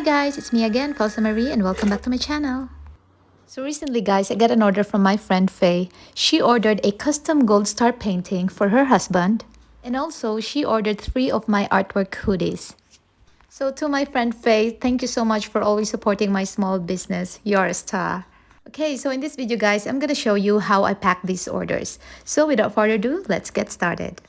guys, it's me again, Felsa Marie, and welcome back to my channel. So recently guys, I got an order from my friend Faye. She ordered a custom gold star painting for her husband. And also, she ordered 3 of my artwork hoodies. So to my friend Faye, thank you so much for always supporting my small business. You're a star. Okay, so in this video guys, I'm gonna show you how I pack these orders. So without further ado, let's get started.